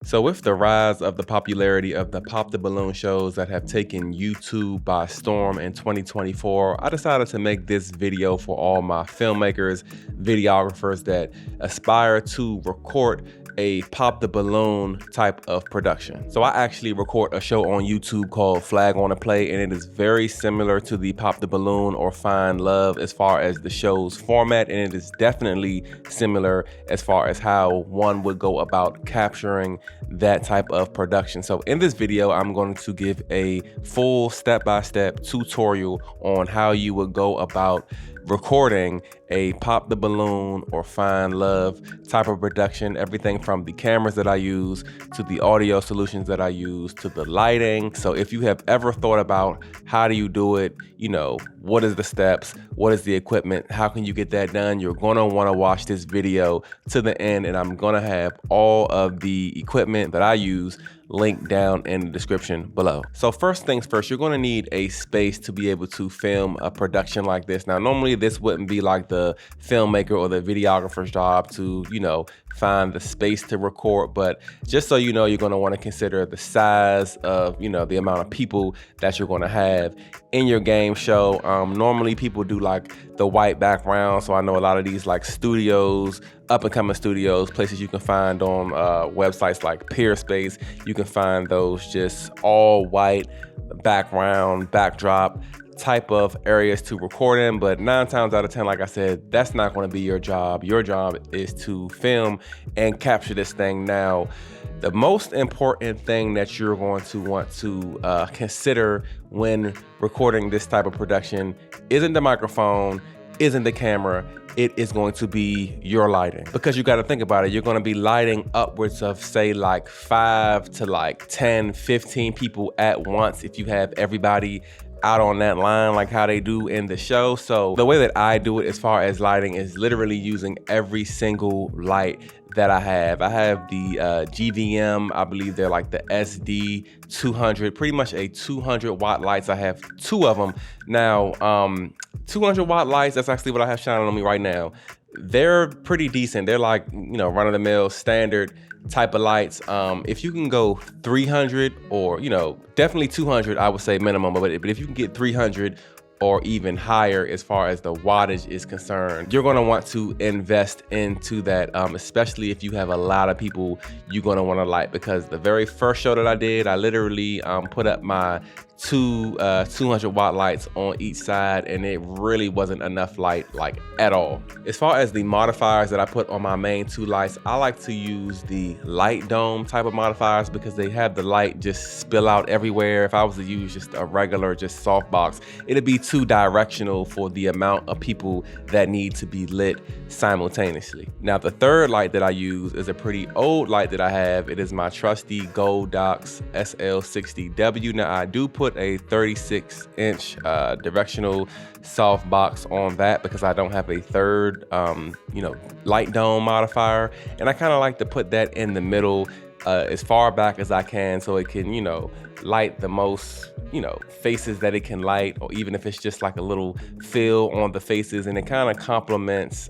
So with the rise of the popularity of the Pop the Balloon shows that have taken YouTube by storm in 2024, I decided to make this video for all my filmmakers, videographers that aspire to record a Pop the Balloon type of production. So I actually record a show on YouTube called Flag on a Play, and it is very similar to the Pop the Balloon or Find Love as far as the show's format, and it is definitely similar as far as how one would go about capturing that type of production. So in this video, I'm going to give a full step-by-step tutorial on how you would go about recording a Pop the Balloon or Find Love type of production. Everything from the cameras that I use to the audio solutions that I use to the lighting. So if you have ever thought about how do you do it, what is the steps, what is the equipment, how can you get that done, you're gonna wanna watch this video to the end, and I'm gonna have all of the equipment that I use linked down in the description below. So first things first, you're gonna need a space to be able to film a production like this. Now, normally this wouldn't be like the filmmaker or the videographer's job to, find the space to record, but just so you know, you're gonna wanna consider the size of, the amount of people that you're gonna have in your game show. Normally people do like the white background. So I know a lot of these like studios, up and coming studios, places you can find on websites like Peerspace, you can find those just all white backdrop type of areas to record in. But 9 times out of 10, like I said, that's not going to be your job. Your job is to film and capture this thing. Now, the most important thing that you're going to want to consider when recording this type of production isn't the microphone, isn't the camera, it is going to be your lighting. Because you got to think about it, you're going to be lighting upwards of say like 5 to like 10, 15 people at once if you have everybody out on that line like how they do in the show. So the way that I do it as far as lighting is literally using every single light that I have. I have the GVM, I believe they're like the SD 200, pretty much a 200 watt lights. I have 2 of them. Now, 200 watt lights, that's actually what I have shining on me right now. They're pretty decent. They're like, run of the mill standard type of lights. If you can go 300 or, definitely 200, I would say minimum, but if you can get 300 or even higher as far as the wattage is concerned, you're gonna want to invest into that, especially if you have a lot of people you're gonna wanna light. Because the very first show that I did, I literally put up my 200 watt lights on each side, and it really wasn't enough light like at all. As far as the modifiers that I put on my main 2 lights, I like to use the light dome type of modifiers because they have the light just spill out everywhere. If I was to use just a regular just softbox, it'd be too directional for the amount of people that need to be lit simultaneously. Now, the third light that I use is a pretty old light that I have. It is my trusty Godox SL60W. Now, I do put a 36-inch directional softbox on that because I don't have a third light dome modifier, and I kind of like to put that in the middle as far back as I can so it can light the most faces that it can light, or even if it's just like a little fill on the faces, and it kind of complements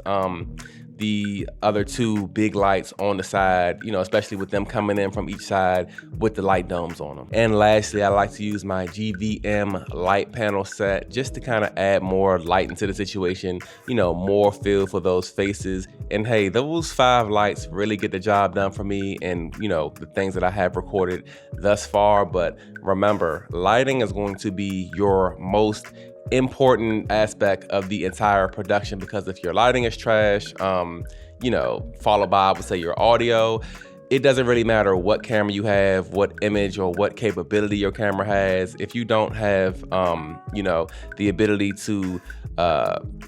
the other 2 big lights on the side, especially with them coming in from each side with the light domes on them. And lastly, I like to use my GVM light panel set just to kind of add more light into the situation, more feel for those faces. And hey, those 5 lights really get the job done for me and, the things that I have recorded thus far. But remember, lighting is going to be your most important aspect of the entire production, because if your lighting is trash, followed by, I would say, your audio, it doesn't really matter what camera you have, what image or what capability your camera has. If you don't have, the ability to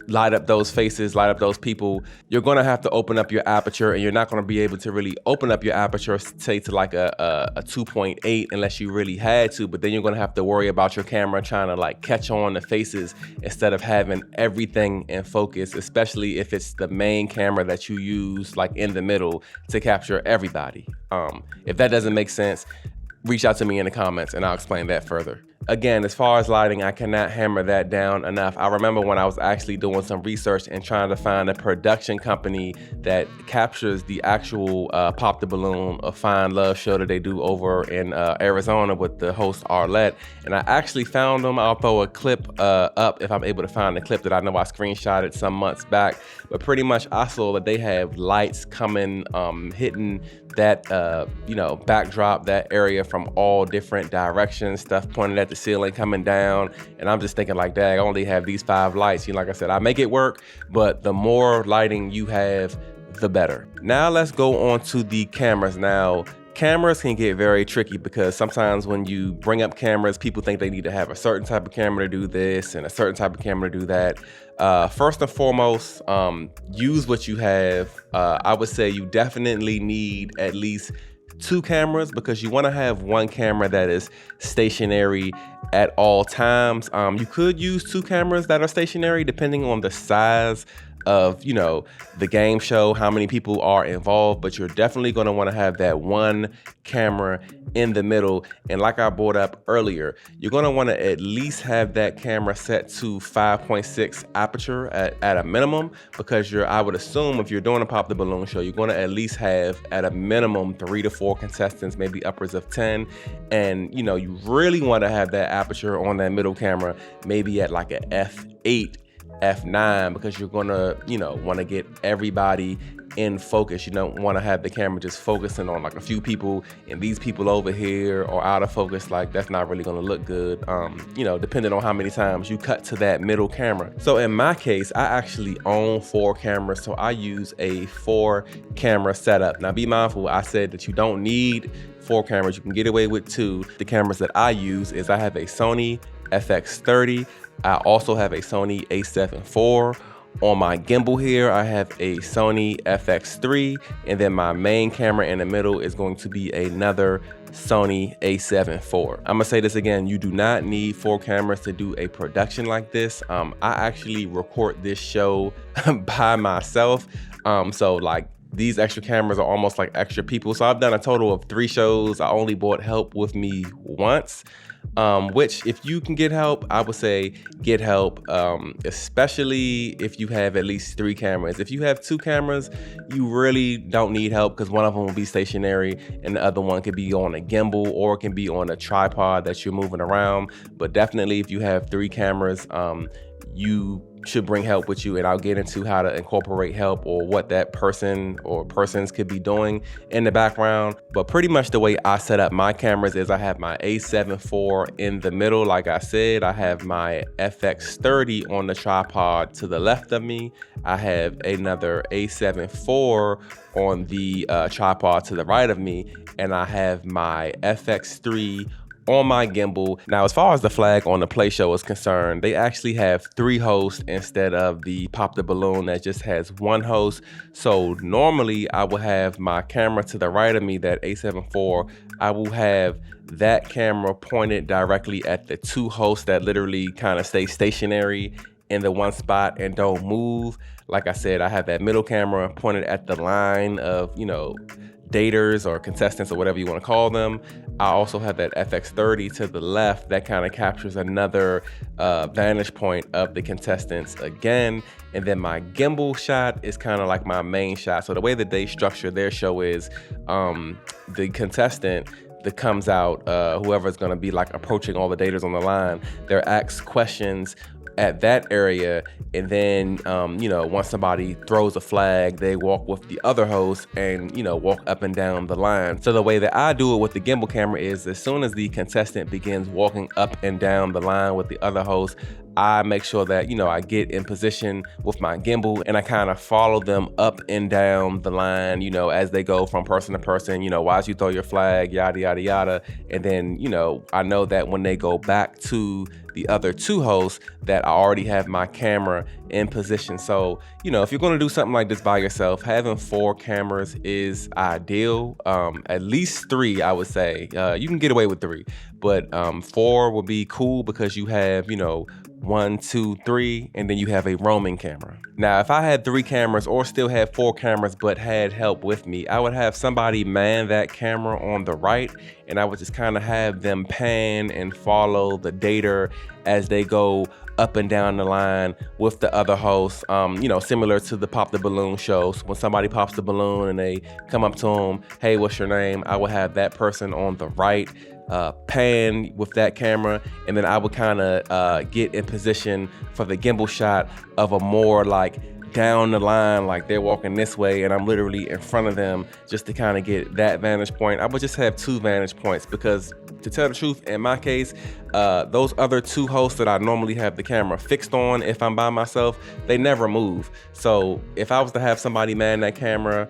light up those faces, light up those people, you're gonna have to open up your aperture, and you're not gonna be able to really open up your aperture, say to like a 2.8 unless you really had to, but then you're gonna have to worry about your camera trying to like catch on the faces instead of having everything in focus, especially if it's the main camera that you use like in the middle to capture everybody. If that doesn't make sense, reach out to me in the comments and I'll explain that further. again, as far as lighting, I cannot hammer that down enough. I remember when I was actually doing some research and trying to find a production company that captures the actual Pop the Balloon, a fine love show that they do over in Arizona with the host Arlette. And I actually found them. I'll throw a clip up if I'm able to find the clip that I know I screenshotted some months back. But pretty much I saw that they have lights coming, hitting that backdrop, that area from all different directions, stuff pointed at the ceiling coming down. And I'm just thinking like, dang, I only have these 5 lights. Like I said, I make it work, but the more lighting you have, the better. Now let's go on to the cameras. Now, cameras can get very tricky because sometimes when you bring up cameras, people think they need to have a certain type of camera to do this and a certain type of camera to do that. First and foremost, use what you have. I would say you definitely need at least 2 cameras because you want to have one camera that is stationary at all times. You could use 2 cameras that are stationary depending on the size of the game show, how many people are involved, but you're definitely going to want to have that one camera in the middle. And like I brought up earlier, you're going to want to at least have that camera set to 5.6 aperture at a minimum, because I would assume if you're doing a Pop the Balloon show, you're going to at least have at a minimum 3 to 4 contestants, maybe upwards of 10. And you really want to have that aperture on that middle camera, maybe at like a f8, f9, because you're gonna want to get everybody in focus. You don't want to have the camera just focusing on like a few people and these people over here or out of focus. Like, that's not really going to look good, depending on how many times you cut to that middle camera. So in my case, I actually own 4 cameras, so I use a 4 camera setup. Now be mindful, I said that you don't need 4 cameras, you can get away with 2. The cameras that I use is I have a Sony FX30. I also have a Sony a7 IV. On my gimbal here, I have a Sony FX3, and then my main camera in the middle is going to be another Sony a7 IV. I'm gonna say this again, you do not need 4 cameras to do a production like this. I actually record this show by myself, so like these extra cameras are almost like extra people. So I've done a total of 3 shows. I only brought help with me once. Which if you can get help, I would say get help, especially if you have at least 3 cameras. If you have 2 cameras, you really don't need help because one of them will be stationary and the other one could be on a gimbal or it can be on a tripod that you're moving around. But definitely if you have 3 cameras, you should bring help with you, and I'll get into how to incorporate help or what that person or persons could be doing in the background. But pretty much the way I set up my cameras is I have my a7 IV in the middle. Like I said, I have my FX30 on the tripod to the left of me. I have another a7 IV on the tripod to the right of me, and I have my FX3 on my gimbal. Now, as far as the flag on the Play Show is concerned, they actually have 3 hosts instead of the Pop the Balloon that just has 1 host. So normally I will have my camera to the right of me, that a7 IV. I will have that camera pointed directly at the 2 hosts that literally kind of stay stationary in the one spot and don't move. Like I said, I have that middle camera pointed at the line of, daters or contestants or whatever you want to call them. I also have that FX30 to the left that kind of captures another vantage point of the contestants again. And then my gimbal shot is kind of like my main shot. So the way that they structure their show is the contestant that comes out, whoever's going to be like approaching all the daters on the line, they're asked questions at that area, and then once somebody throws a flag, they walk with the other host and walk up and down the line. So the way that I do it with the gimbal camera is as soon as the contestant begins walking up and down the line with the other host, I make sure that I get in position with my gimbal and I kind of follow them up and down the line, as they go from person to person, why you throw your flag, yada yada yada. And then I know that when they go back to the other 2 hosts, that I already have my camera in position. So if you're going to do something like this by yourself, having 4 cameras is ideal. At least 3, I would say. You can get away with 3, but 4 would be cool because you have 1, 2, 3, and then you have a roaming camera. Now, if I had 3 cameras or still had 4 cameras but had help with me, I would have somebody man that camera on the right, and I would just kind of have them pan and follow the data as they go up and down the line with the other hosts, similar to the Pop the Balloon shows. When somebody pops the balloon and they come up to them, hey, what's your name? I would have that person on the right, pan with that camera, and then I would kind of get in position for the gimbal shot of a more like down the line, like they're walking this way and I'm literally in front of them, just to kind of get that vantage point. I would just have 2 vantage points because, to tell the truth, in my case, those other 2 hosts that I normally have the camera fixed on if I'm by myself, they never move. So if I was to have somebody man that camera,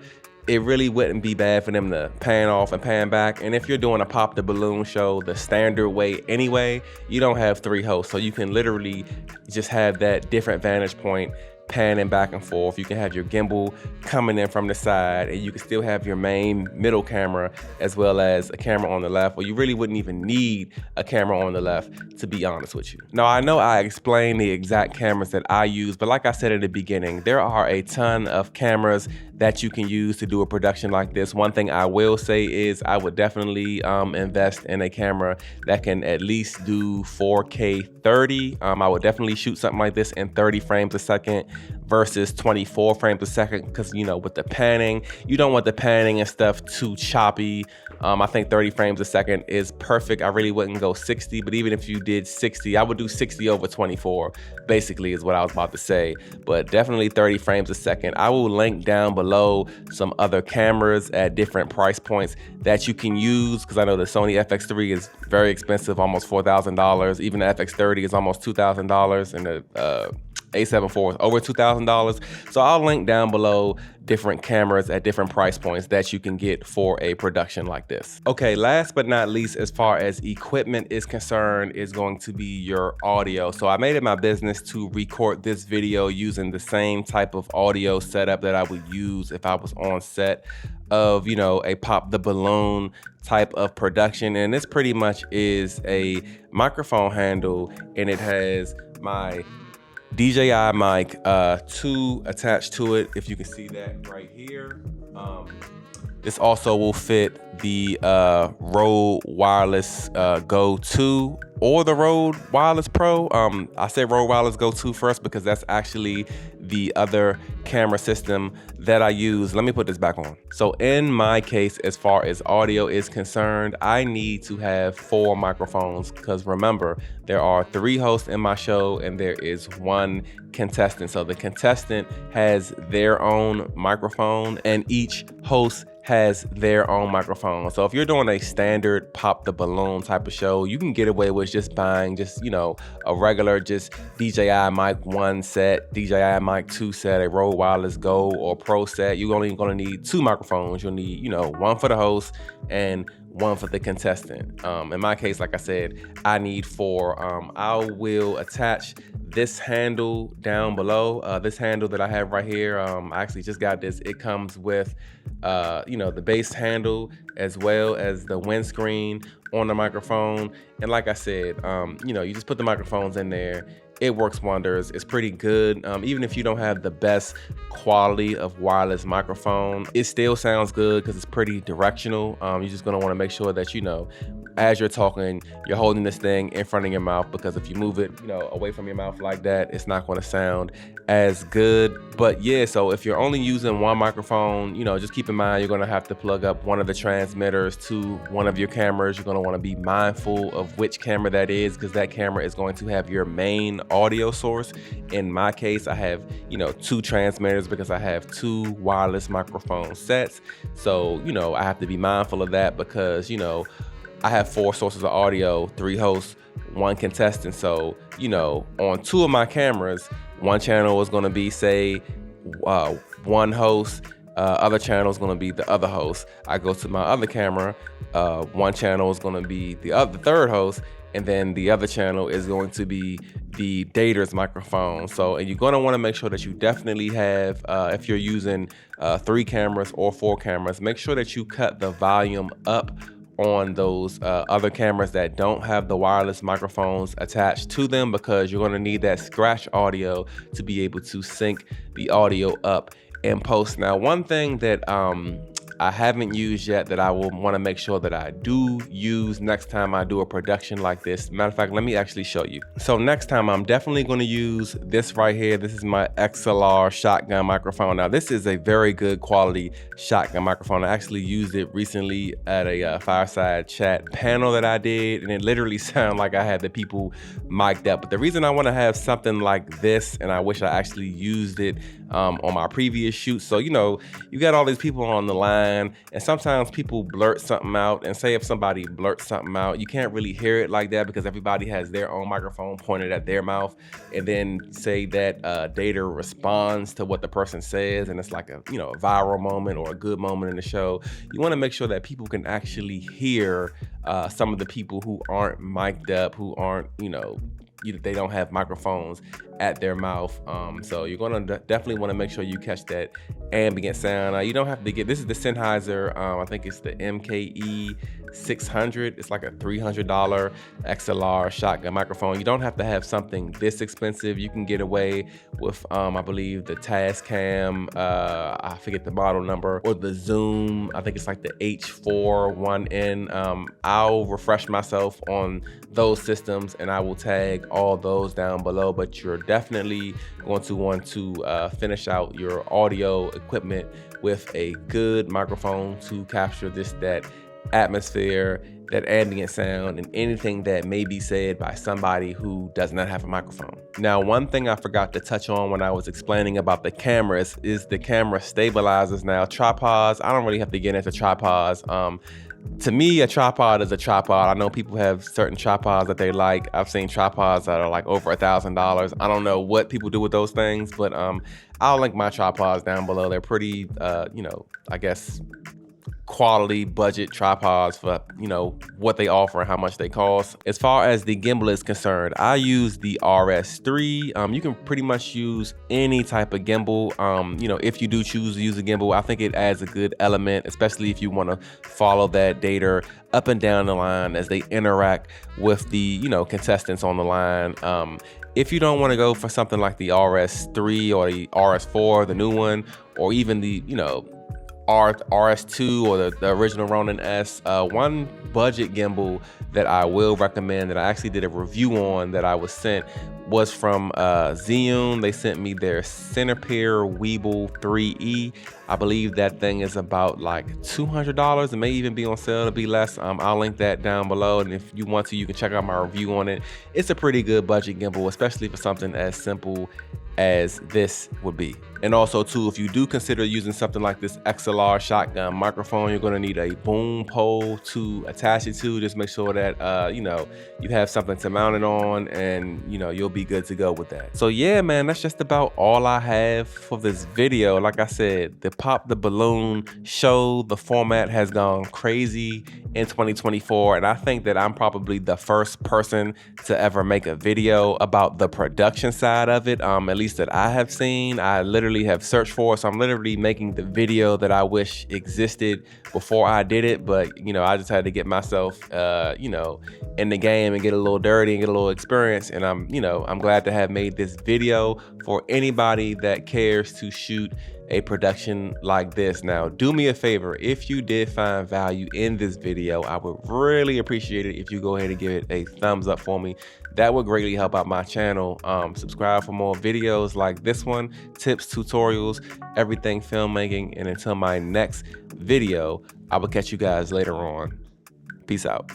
it really wouldn't be bad for them to pan off and pan back. And if you're doing a Pop the Balloon show the standard way anyway, you don't have 3 hosts. So you can literally just have that different vantage point panning back and forth. You can have your gimbal coming in from the side, and you can still have your main middle camera as well as a camera on the left, or you really wouldn't even need a camera on the left, to be honest with you. Now, I know I explained the exact cameras that I use, but like I said at the beginning, there are a ton of cameras that you can use to do a production like this. One thing I will say is I would definitely invest in a camera that can at least do 4K 30. I would definitely shoot something like this in 30 frames a second versus 24 frames a second, because with the panning, you don't want the panning and stuff too choppy. I think 30 frames a second is perfect. I really wouldn't go 60, but even if you did 60, I would do 60 over 24, basically is what I was about to say. But definitely 30 frames a second. I will link down below some other cameras at different price points that you can use, because I know the Sony FX3 is very expensive, almost $4,000. Even the FX30 is almost $2,000, and the A7 IV is over $2,000. So I'll link down below different cameras at different price points that you can get for a production like this. Okay, last but not least, as far as equipment is concerned, is going to be your audio. So I made it my business to record this video using the same type of audio setup that I would use if I was on set of, a Pop the Balloon type of production. And this pretty much is a microphone handle, and it has my DJI mic 2 attached to it, if you can see that right here. This also will fit the Rode Wireless Go 2 or the Rode Wireless Pro. I say Rode Wireless Go 2 first because that's actually the other camera system that I use. Let me put this back on. So in my case, as far as audio is concerned, I need to have 4 microphones, because remember, there are 3 hosts in my show and there is 1 contestant. So the contestant has their own microphone and each host has their own microphone. So if you're doing a standard Pop the Balloon type of show, you can get away with just buying a regular just DJI mic 1 set, DJI mic 2 set, a Rode Wireless Go or Pro set. You're only gonna need 2 microphones. You'll need, 1 for the host and 1 for the contestant. In my case, like I said, I need 4. I will attach this handle down below. This handle that I have right here, I actually just got this. It comes with, the base handle as well as the windscreen on the microphone. And like I said, you just put the microphones in there. It works wonders. It's pretty good. Even if you don't have the best quality of wireless microphone, it still sounds good because it's pretty directional. You're just gonna wanna make sure that, as you're talking, you're holding this thing in front of your mouth, because if you move it, away from your mouth like that, it's not gonna sound as good. But yeah, so if you're only using 1 microphone, just keep in mind, you're gonna have to plug up one of the transmitters to one of your cameras. You're gonna wanna be mindful of which camera that is, because that camera is going to have your main audio source. In my case, I have, 2 transmitters because I have 2 wireless microphone sets. So, I have to be mindful of that because, I have 4 sources of audio, 3 hosts, 1 contestant. So, on 2 of my cameras, 1 channel is going to be, say, 1 host. Other channel is going to be the other host. I go to my other camera, 1 channel is going to be the 3rd host, and then the other channel is going to be the dater's microphone. So, and you're going to want to make sure that you definitely have, if you're using 3 cameras or 4 cameras, make sure that you cut the volume up on those other cameras that don't have the wireless microphones attached to them, because you're going to need that scratch audio to be able to sync the audio up in post. Now, one thing that I haven't used yet that I will want to make sure that I do use next time I do a production like this. Matter of fact, let me actually show you. So next time I'm definitely going to use this right here. This is my XLR shotgun microphone. Now this is a very good quality shotgun microphone. I actually used it recently at a fireside chat panel that I did, and it literally sounded like I had the people mic'd up. But the reason I want to have something like this, and I wish I actually used it on my previous shoot. So, you know, you got all these people on the line, and sometimes people blurt something out, and say if somebody blurts something out, you can't really hear it like that because everybody has their own microphone pointed at their mouth, and then say that data responds to what the person says, and it's like a, you know, a viral moment or a good moment in the show. You want to make sure that people can actually hear some of the people who aren't mic'd up, who aren't, you know, they don't have microphones at their mouth. So you're gonna definitely want to make sure you catch that ambient sound. You don't have to get, this is the Sennheiser, I think it's the MKE 600. It's like a $300 XLR shotgun microphone. You don't have to have something this expensive. You can get away with, I believe the Tascam, I forget the model number, or the Zoom. I think it's like the H4 1N. I'll refresh myself on those systems and I will tag all those down below, but you're definitely going to want to finish out your audio equipment with a good microphone to capture that atmosphere, that ambient sound, and anything that may be said by somebody who does not have a microphone. Now, one thing I forgot to touch on when I was explaining about the cameras is the camera stabilizers. Now, tripods, I don't really have to get into tripods. To me, a tripod is a tripod. I know people have certain tripods that they like. I've seen tripods that are like over $1,000. I don't know what people do with those things, but I'll link my tripods down below. They're pretty, you know, I guess, quality budget tripods for, you know, what they offer and how much they cost. As far as the gimbal is concerned, I use the RS3. You can pretty much use any type of gimbal. You know, if you do choose to use a gimbal, I think it adds a good element, especially if you want to follow that data up and down the line as they interact with the, you know, contestants on the line. If you don't want to go for something like the RS3 or the RS4, the new one, or even the, you know, RS2 or the original Ronin S, one budget gimbal that I will recommend, that I actually did a review on, that I was sent, was from Zhiyun. They sent me their Centipede Weeble 3E. I believe that thing is about like $200. It may even be on sale to be less. I'll link that down below, and if you want to, you can check out my review on it. It's a pretty good budget gimbal, especially for something as simple as this would be. And also too, if you do consider using something like this XLR shotgun microphone, you're going to need a boom pole to attach it to. Just make sure that you know, you have something to mount it on, and you know, you'll be good to go with that. So yeah, man, that's just about all I have for this video. Like I said, the Pop the Balloon show, the format has gone crazy in 2024, and I think that I'm probably the first person to ever make a video about the production side of it, at least that I have seen. I literally have searched for it, so I'm literally making the video that I wish existed before I did it. But you know, I just had to get myself you know, in the game and get a little dirty and get a little experience, and I'm, you know, I'm glad to have made this video for anybody that cares to shoot a production like this. Now, do me a favor, if you did find value in this video, I would really appreciate it if you go ahead and give it a thumbs up for me. That would greatly help out my channel. Subscribe for more videos like this one, tips, tutorials, everything filmmaking. And until my next video, I will catch you guys later on. Peace out.